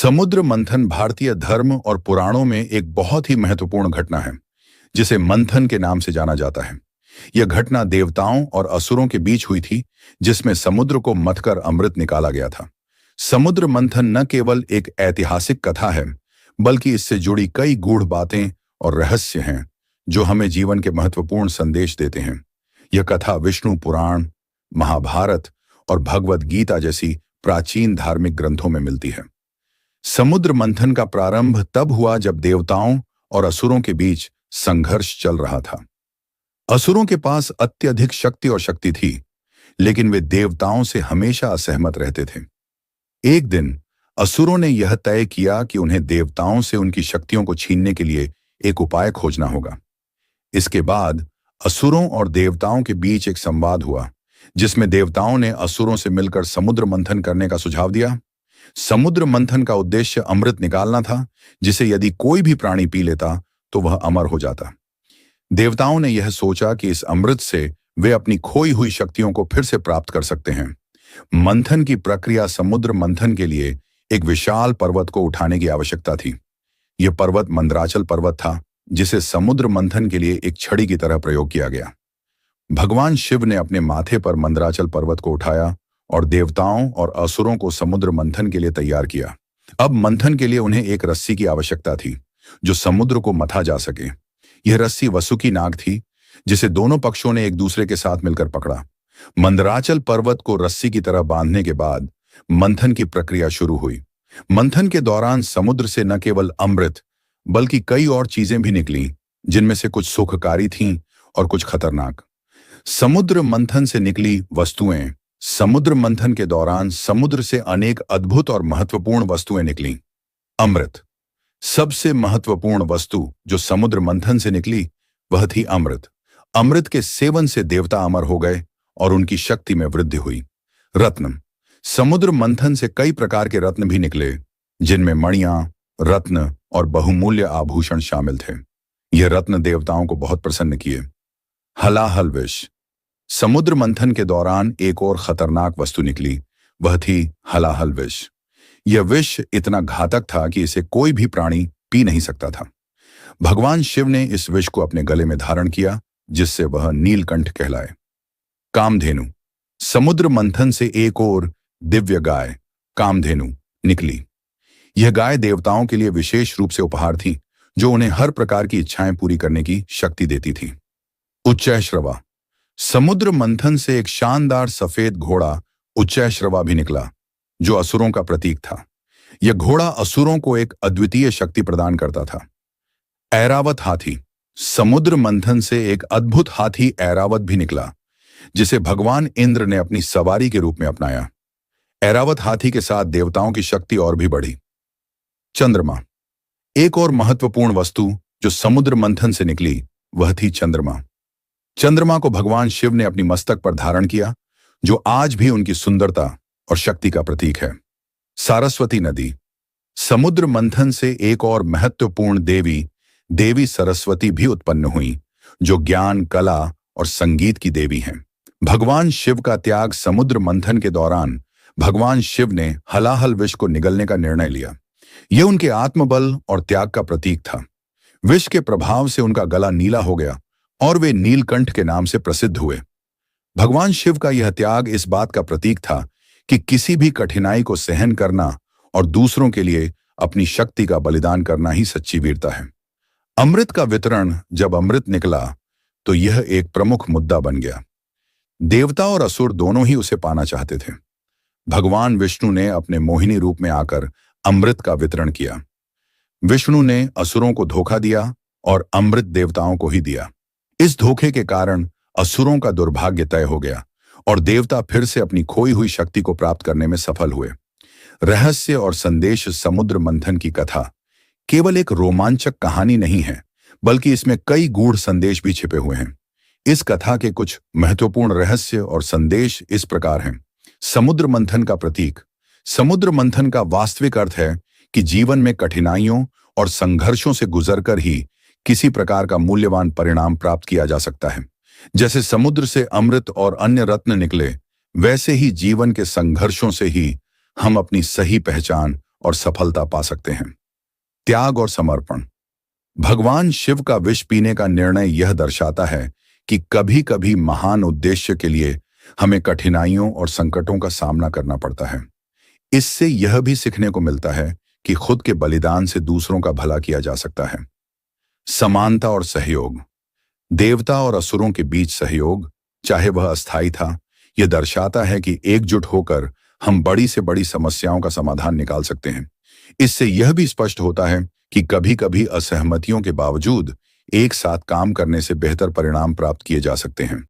समुद्र मंथन भारतीय धर्म और पुराणों में एक बहुत ही महत्वपूर्ण घटना है, जिसे मंथन के नाम से जाना जाता है। यह घटना देवताओं और असुरों के बीच हुई थी, जिसमें समुद्र को मथकर अमृत निकाला गया था। समुद्र मंथन न केवल एक ऐतिहासिक कथा है, बल्कि इससे जुड़ी कई गूढ़ बातें और रहस्य हैं, जो हमें जीवन के महत्वपूर्ण संदेश देते हैं। यह कथा विष्णु पुराण, महाभारत और भगवद गीता जैसी प्राचीन धार्मिक ग्रंथों में मिलती है। समुद्र मंथन का प्रारंभ तब हुआ जब देवताओं और असुरों के बीच संघर्ष चल रहा था। असुरों के पास अत्यधिक शक्ति और शक्ति थी, लेकिन वे देवताओं से हमेशा असहमत रहते थे। एक दिन असुरों ने यह तय किया कि उन्हें देवताओं से उनकी शक्तियों को छीनने के लिए एक उपाय खोजना होगा। इसके बाद असुरों और देवताओं के बीच एक संवाद हुआ, जिसमें देवताओं ने असुरों से मिलकर समुद्र मंथन करने का सुझाव दिया। समुद्र मंथन का उद्देश्य अमृत निकालना था, जिसे यदि कोई भी प्राणी पी लेता तो वह अमर हो जाता। देवताओं ने यह सोचा कि इस अमृत से वे अपनी खोई हुई शक्तियों को फिर से प्राप्त कर सकते हैं। मंथन की प्रक्रिया समुद्र मंथन के लिए एक विशाल पर्वत को उठाने की आवश्यकता थी। यह पर्वत मंदराचल पर्वत था, जिसे समुद्र मंथन के लिए एक छड़ी की तरह प्रयोग किया गया। भगवान शिव ने अपने माथे पर मंदराचल पर्वत को उठाया और देवताओं और असुरों को समुद्र मंथन के लिए तैयार किया। अब मंथन के लिए उन्हें एक रस्सी की आवश्यकता थी, जो समुद्र को मथा जा सके। यह रस्सी वसुकी नाग थी, जिसे दोनों पक्षों ने एक दूसरे के साथ मिलकर पकड़ा। मंदराचल पर्वत को रस्सी की तरह बांधने के बाद मंथन की प्रक्रिया शुरू हुई। मंथन के दौरान समुद्र से न केवल अमृत, बल्कि कई और चीजें भी निकलीं, जिनमें से कुछ सुखकारी थीं और कुछ खतरनाक। समुद्र मंथन से निकली वस्तुएं। समुद्र मंथन के दौरान समुद्र से अनेक अद्भुत और महत्वपूर्ण वस्तुएं निकलीं। अमृत सबसे महत्वपूर्ण वस्तु जो समुद्र मंथन से निकली, वह थी अमृत। अमृत के सेवन से देवता अमर हो गए और उनकी शक्ति में वृद्धि हुई। रत्न समुद्र मंथन से कई प्रकार के रत्न भी निकले, जिनमें मणियां, रत्न और बहुमूल्य आभूषण शामिल थे। यह रत्न देवताओं को बहुत प्रसन्न किए। हलाहल विष समुद्र मंथन के दौरान एक और खतरनाक वस्तु निकली, वह थी हलाहल विष। यह विष इतना घातक था कि इसे कोई भी प्राणी पी नहीं सकता था। भगवान शिव ने इस विष को अपने गले में धारण किया, जिससे वह नीलकंठ कहलाए। कामधेनु समुद्र मंथन से एक और दिव्य गाय कामधेनु निकली। यह गाय देवताओं के लिए विशेष रूप से उपहार थी, जो उन्हें हर प्रकार की इच्छाएं पूरी करने की शक्ति देती थी। उच्चैश्रवा समुद्र मंथन से एक शानदार सफेद घोड़ा उच्चैश्रवा भी निकला, जो असुरों का प्रतीक था। यह घोड़ा असुरों को एक अद्वितीय शक्ति प्रदान करता था। ऐरावत हाथी समुद्र मंथन से एक अद्भुत हाथी ऐरावत भी निकला, जिसे भगवान इंद्र ने अपनी सवारी के रूप में अपनाया। ऐरावत हाथी के साथ देवताओं की शक्ति और भी बढ़ी। चंद्रमा एक और महत्वपूर्ण वस्तु जो समुद्र मंथन से निकली, वह थी चंद्रमा। चंद्रमा को भगवान शिव ने अपनी मस्तक पर धारण किया, जो आज भी उनकी सुंदरता और शक्ति का प्रतीक है। सारस्वती नदी समुद्र मंथन से एक और महत्वपूर्ण देवी सरस्वती भी उत्पन्न हुई, जो ज्ञान, कला और संगीत की देवी हैं। भगवान शिव का त्याग समुद्र मंथन के दौरान भगवान शिव ने हलाहल विष को निगलने का निर्णय लिया। यह उनके आत्मबल और त्याग का प्रतीक था। विष के प्रभाव से उनका गला नीला हो गया और वे नीलकंठ के नाम से प्रसिद्ध हुए। भगवान शिव का यह त्याग इस बात का प्रतीक था कि किसी भी कठिनाई को सहन करना और दूसरों के लिए अपनी शक्ति का बलिदान करना ही सच्ची वीरता है। अमृत का वितरण जब अमृत निकला, तो यह एक प्रमुख मुद्दा बन गया। देवता और असुर दोनों ही उसे पाना चाहते थे। भगवान विष्णु ने अपने मोहिनी रूप में आकर अमृत का वितरण किया। विष्णु ने असुरों को धोखा दिया और अमृत देवताओं को ही दिया। इस धोखे के कारण असुरों का दुर्भाग्य तय हो गया और देवता फिर से अपनी खोई हुई शक्ति को प्राप्त करने में सफल हुए। रहस्य और संदेश समुद्र मंथन की कथा केवल एक रोमांचक कहानी नहीं है, बल्कि इसमें कई गूढ़ संदेश भी छिपे हुए हैं। इस कथा के कुछ महत्वपूर्ण रहस्य और संदेश इस प्रकार हैं। समुद्र मंथन का प्रतीक समुद्र मंथन का वास्तविक अर्थ है कि जीवन में कठिनाइयों और संघर्षों से गुजरकर ही किसी प्रकार का मूल्यवान परिणाम प्राप्त किया जा सकता है। जैसे समुद्र से अमृत और अन्य रत्न निकले, वैसे ही जीवन के संघर्षों से ही हम अपनी सही पहचान और सफलता पा सकते हैं। त्याग और समर्पण। भगवान शिव का विष पीने का निर्णय यह दर्शाता है कि कभी कभी महान उद्देश्य के लिए हमें कठिनाइयों और संकटों का सामना करना पड़ता है। इससे यह भी सीखने को मिलता है कि खुद के बलिदान से दूसरों का भला किया जा सकता है। समानता और सहयोग। देवता और असुरों के बीच सहयोग, चाहे वह अस्थायी था, यह दर्शाता है कि एकजुट होकर हम बड़ी से बड़ी समस्याओं का समाधान निकाल सकते हैं। इससे यह भी स्पष्ट होता है कि कभी कभी असहमतियों के बावजूद एक साथ काम करने से बेहतर परिणाम प्राप्त किए जा सकते हैं।